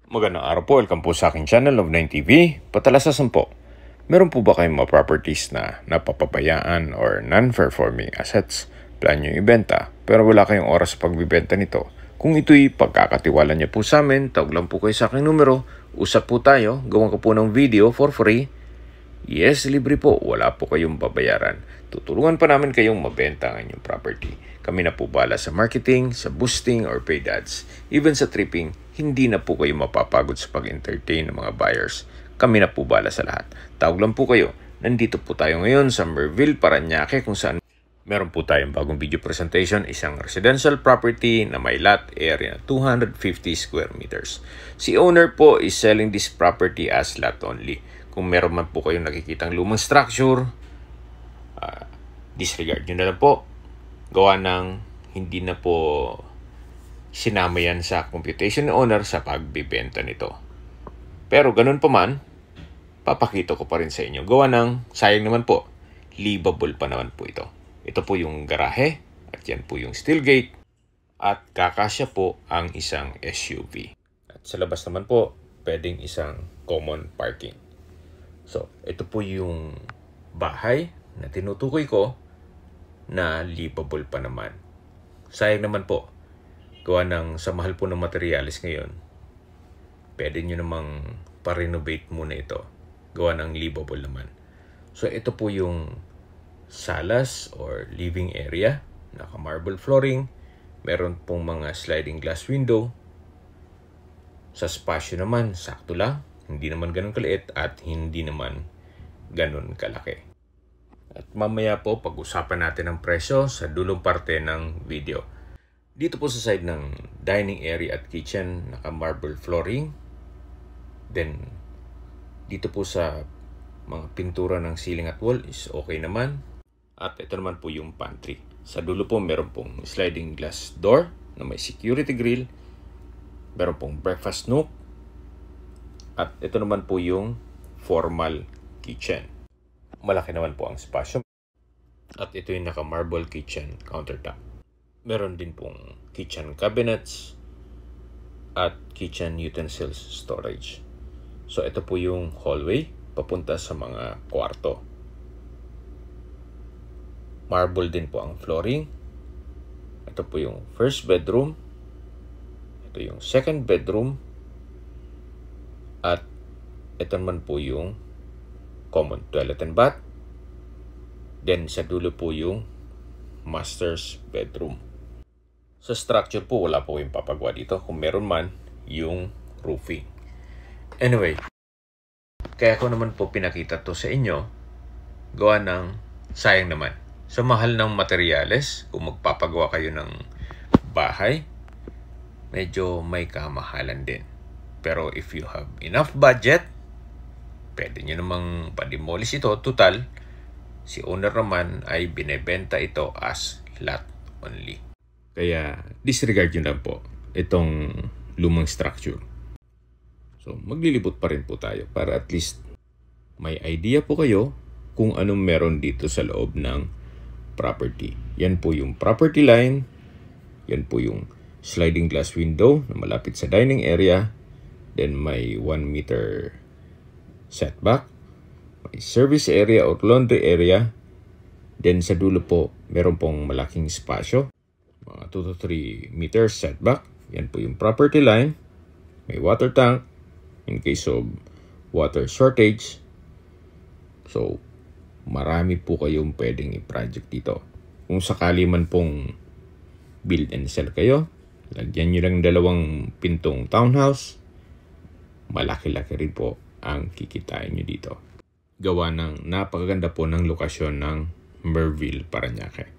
Magandang araw po, welcome po sa aking channel of 9TV. Patalasasan po, meron po ba kayong mga properties na napapabayaan or non-performing assets? Plan nyo ibenta pero wala kayong oras sa pagbibenta nito. Kung ito'y pagkakatiwala niyo po sa amin, tawag lang po kayo sa aking numero, usap po tayo, gawan ko po ng video for free. Yes, libre po, wala po kayong babayaran. Tutulungan pa namin kayong mabenta ang inyong property. Kami na po bala sa marketing, sa boosting or paid ads. Even sa tripping, hindi na po kayo mapapagod sa pag-entertain ng mga buyers. Kami na po bala sa lahat. Tawag lang po kayo. Nandito po tayo ngayon sa Merville, Parañaque kung saan meron po tayong bagong video presentation, isang residential property na may lot area 250 square meters. Si owner po is selling this property as lot only. Kung meron man po kayong nakikitang lumang structure, disregard nyo na lang po. Gawa ng hindi na po sinama yan sa computation owner sa pagbibenta nito. Pero ganun pa man, papakita ko pa rin sa inyo. Gawa ng sayang naman po, livable pa naman po ito. Ito po yung garahe at yan po yung steel gate at kakasya po ang isang SUV. At sa labas naman po, pwedeng isang common parking. So, ito po yung bahay na tinutukoy ko na livable pa naman. Sayang naman po, gawa ng sa mahal po ng materialis ngayon, pwede nyo namang pa-renovate muna ito. Gawa ng livable naman. So, ito po yung salas or living area. Naka-marble flooring. Meron pong mga sliding glass window. Sa spasyo naman, sakto lang. Hindi naman ganun kaliit at hindi naman ganun kalaki. At mamaya po, pag-usapan natin ang presyo sa dulong parte ng video. Dito po sa side ng dining area at kitchen, naka-marble flooring. Then, dito po sa mga pintura ng ceiling at wall is okay naman. At ito naman po yung pantry. Sa dulo po, meron pong sliding glass door na may security grill. Meron pong breakfast nook. At ito naman po yung formal kitchen. Malaki naman po ang spasyo. At ito yung naka-marble kitchen countertop. Meron din pong kitchen cabinets at kitchen utensils storage. So ito po yung hallway papunta sa mga kwarto. Marble din po ang flooring. Ito po yung first bedroom. Ito yung second bedroom. At ito naman po yung common toilet and bath. Then sa dulo po yung master's bedroom. Sa structure po, wala po yung papagawa dito. Kung meron man, yung roofing. Anyway, kaya ko naman po pinakita to sa inyo. Gawa ng sayang naman. Sa mahal ng materyales, kung magpapagawa kayo ng bahay, medyo may kamahalan din. Pero if you have enough budget, pwede nyo namang pa-demolish ito. Total, si owner naman ay binebenta ito as lot only. Kaya disregard nyo lang po itong lumang structure. So, maglilibot pa rin po tayo para at least may idea po kayo kung anong meron dito sa loob ng property. Yan po yung property line. Yan po yung sliding glass window na malapit sa dining area. Then may 1 meter setback. May service area or laundry area. Then sa dulo po, meron pong malaking spasyo. Mga 2 to 3 meters setback. Yan po yung property line. May water tank in case of water shortage. So, marami po kayong pwedeng i-project dito. Kung sakali man pong build and sell kayo, lagyan nyo lang 2 pintong townhouse. Malaki-laki rin po ang kikitain nyo dito. Gawa ng napakaganda po ng lokasyon ng Merville, Parañaque.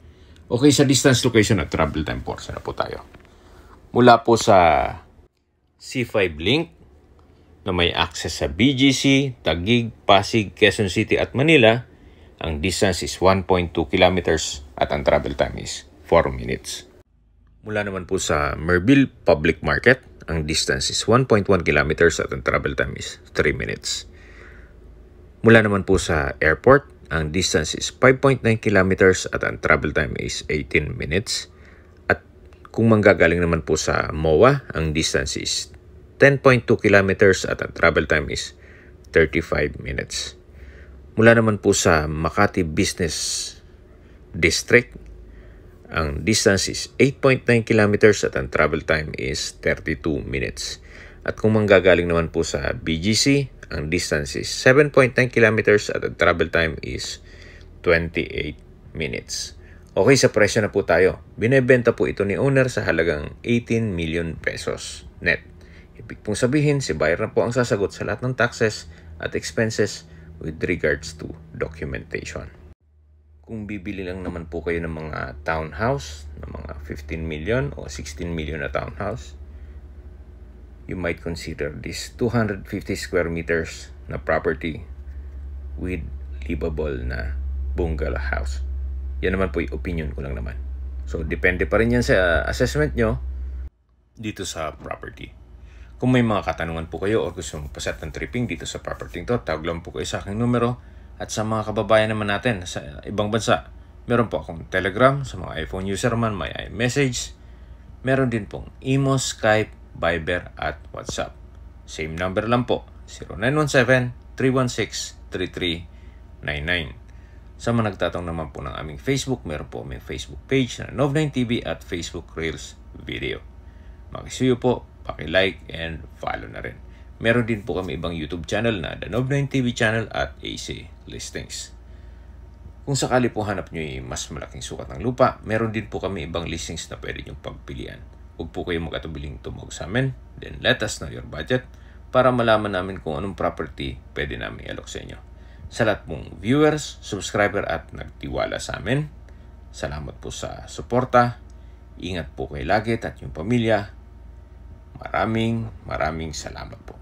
Okay, sa distance, location at travel time po, saan na po tayo? Mula po sa C5 Link na may access sa BGC, Taguig, Pasig, Quezon City at Manila, ang distance is 1.2 kilometers at ang travel time is 4 minutes. Mula naman po sa Merville Public Market, ang distance is 1.1 kilometers at ang travel time is 3 minutes. Mula naman po sa airport, ang distance is 5.9 kilometers at ang travel time is 18 minutes. At kung manggagaling naman po sa MOA, ang distance is 10.2 kilometers at ang travel time is 35 minutes. Mula naman po sa Makati Business District, ang distance is 8.9 kilometers at ang travel time is 32 minutes. At kung manggagaling naman po sa BGC, ang distance is 7.9 kilometers at ang travel time is 28 minutes. Okay, sa presyo na po tayo. Binebenta po ito ni owner sa halagang 18 million pesos net. Ibig pong sabihin, si buyer na po ang sasagot sa lahat ng taxes at expenses with regards to documentation. Kung bibili lang naman po kayo ng mga townhouse, ng mga 15 million o 16 million na townhouse, you might consider this 250 square meters na property with livable na bungalow house. Yan naman po yung opinion ko lang naman. So, depende pa rin yan sa assessment nyo dito sa property. Kung may mga katanungan po kayo o gusto mong paset ng tripping dito sa property to, tawag lang po kayo sa aking numero. At sa mga kababayan naman natin sa ibang bansa, meron po akong Telegram. Sa mga iPhone user man, may iMessage. Meron din pong Imo, Skype, Viber at WhatsApp. Same number lang po, 0917-316-3399. Sa mga nagtatang naman po ng aming Facebook, meron po aming Facebook page na Nov9TV at Facebook Reels Video. Makisuyo po, paki-like and follow na rin. Meron din po kami ibang YouTube channel na The Nov9TV channel at AC Listings. Kung sakali po hanap nyo yung mas malaking sukat ng lupa, meron din po kami ibang listings na pwede nyong pagpilian. Huwag po kayo mag-atubiling tumawag sa amin, then let us know your budget para malaman namin kung anong property pwede namin i-alok sa inyo. Sa lahat pong viewers, subscriber at nagtiwala sa amin, salamat po sa suporta. Ingat po kayo lagi at yung pamilya. Maraming salamat po.